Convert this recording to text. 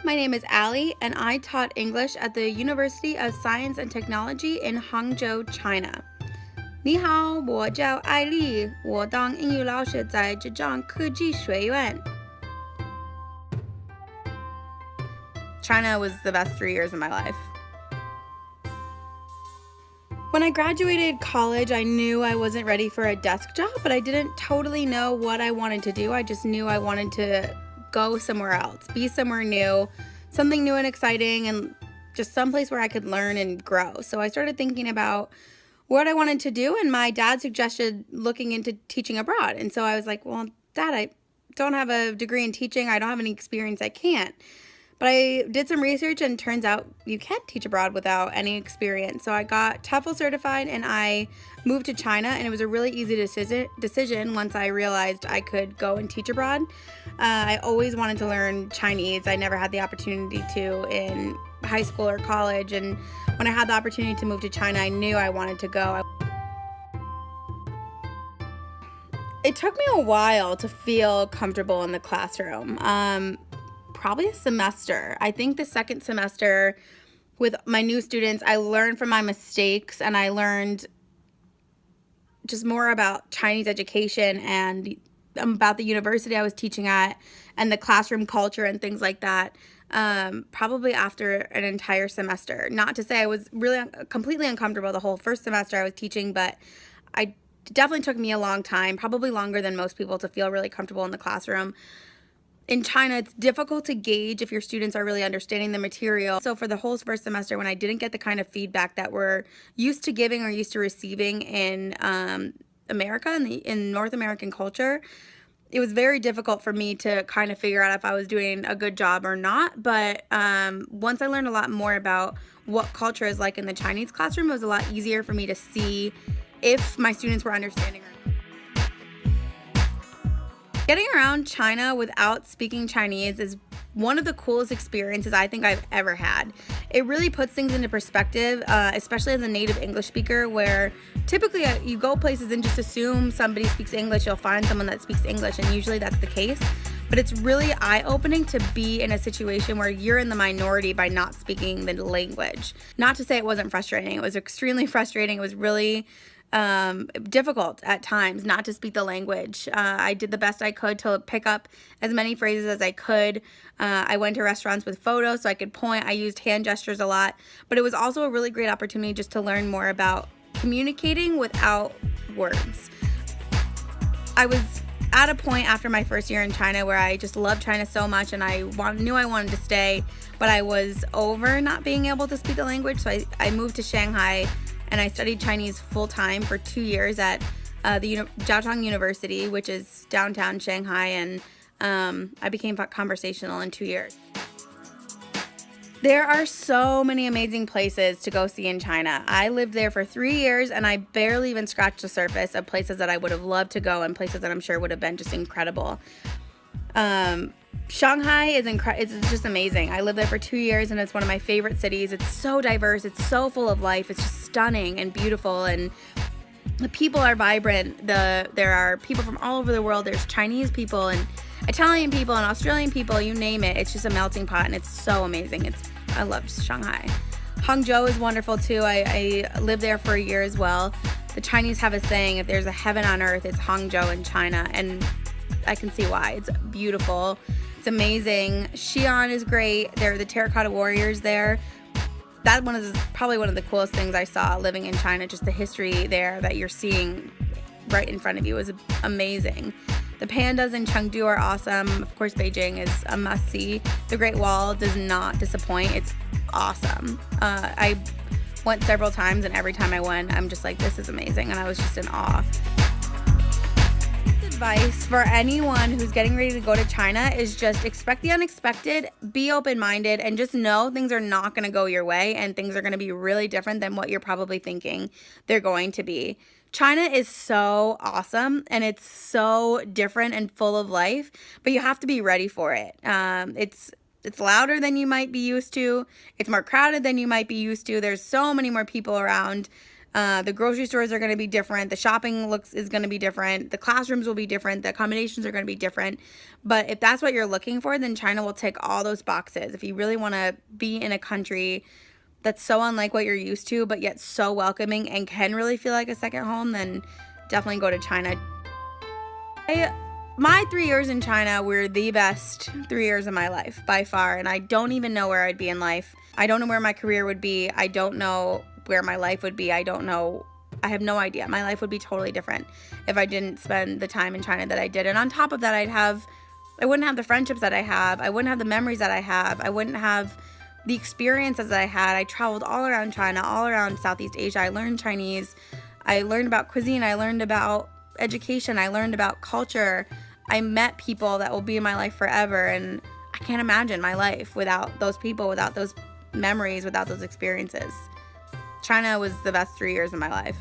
my name is Allie, and I taught English at the University of Science and Technology in Hangzhou, China. 你好，我叫艾丽，我当英语老师在浙江科技学院。China was the best 3 years of my life. When I graduated college, I knew I wasn't ready for a desk job, but I didn't totally know what I wanted to do. I just knew I wanted to go somewhere else, be somewhere new, something new and exciting, and just someplace where I could learn and grow. So I started thinking about what I wanted to do, and my dad suggested looking into teaching abroad. And so I was like, well, Dad, I don't have a degree in teaching. I don't have any experience. I can't. But I did some research, and turns out you can't teach abroad without any experience. So I got TOEFL certified, and I moved to China, and it was a really easy decision once I realized I could go and teach abroad. I always wanted to learn Chinese. I never had the opportunity to in high school or college, and when I had the opportunity to move to China, I knew I wanted to go. It took me a while to feel comfortable in the classroom. Probably a semester. I think the second semester with my new students, I learned from my mistakes, and I learned just more about Chinese education and about the university I was teaching at and the classroom culture and things like that. Probably after an entire semester. Not to say I was really completely uncomfortable the whole first semester I was teaching, but it definitely took me a long time, probably longer than most people, to feel really comfortable in the classroom. In China, it's difficult to gauge if your students are really understanding the material. So for the whole first semester, when I didn't get the kind of feedback that we're used to giving or used to receiving in America, in North American culture, it was very difficult for me to kind of figure out if I was doing a good job or not. But once I learned a lot more about what culture is like in the Chinese classroom, it was a lot easier for me to see if my students were understanding or not. Getting around China without speaking Chinese is one of the coolest experiences I think I've ever had. It really puts things into perspective, especially as a native English speaker, where typically you go places and just assume somebody speaks English, you'll find someone that speaks English, and usually that's the case. But it's really eye-opening to be in a situation where you're in the minority by not speaking the language. Not to say it wasn't frustrating. It was extremely frustrating. It was really difficult at times not to speak the language. I did the best I could to pick up as many phrases as I could. I went to restaurants with photos so I could point. I used hand gestures a lot, but it was also a really great opportunity just to learn more about communicating without words. I was at a point after my first year in China where I just loved China so much, and I knew I wanted to stay, but I was over not being able to speak the language, so I moved to Shanghai, and I studied Chinese full-time for 2 years at the Jiaotang University, which is downtown Shanghai, and I became conversational in 2 years. There are so many amazing places to go see in China. I lived there for 3 years, and I barely even scratched the surface of places that I would have loved to go and places that I'm sure would have been just incredible. Shanghai it's just amazing. I lived there for 2 years, and it's one of my favorite cities. It's so diverse. It's so full of life. It's just stunning and beautiful, and the people are vibrant. There are people from all over the world. There's Chinese people and Italian people and Australian people, you name it. It's just a melting pot, and it's so amazing. I love Shanghai. Hangzhou is wonderful too. I lived there for a year as well. The Chinese have a saying, if there's a heaven on earth, it's Hangzhou in China, and I can see why. It's beautiful. It's amazing. Xi'an is great. There are the terracotta warriors there. That one is probably one of the coolest things I saw living in China. Just the history there that you're seeing right in front of you is amazing. The pandas in Chengdu are awesome. Of course, Beijing is a must-see. The Great Wall does not disappoint. It's awesome. I went several times, and every time I went, I'm just like, this is amazing, and I was just in awe. Advice for anyone who's getting ready to go to China is just expect the unexpected, be open-minded, and just know things are not going to go your way, and things are going to be really different than what you're probably thinking they're going to be. China is so awesome, and it's so different and full of life, but you have to be ready for it. It's louder than you might be used to. It's more crowded than you might be used to. There's so many more people around. The grocery stores are going to be different. The shopping is going to be different. The classrooms will be different. The accommodations are going to be different. But if that's what you're looking for, then China will tick all those boxes. If you really want to be in a country that's so unlike what you're used to, but yet so welcoming and can really feel like a second home, then definitely go to China. My 3 years in China were the best 3 years of my life by far, and I don't even know where I'd be in life. I don't know where my career would be. I don't know where my life would be. I have no idea. My life would be totally different if I didn't spend the time in China that I did. And on top of that, I wouldn't have the friendships that I have. I wouldn't have the memories that I have. I wouldn't have the experiences that I had. I traveled all around China, all around Southeast Asia. I learned Chinese. I learned about cuisine. I learned about education. I learned about culture. I met people that will be in my life forever, and I can't imagine my life without those people, without those memories, without those experiences. China was the best 3 years of my life.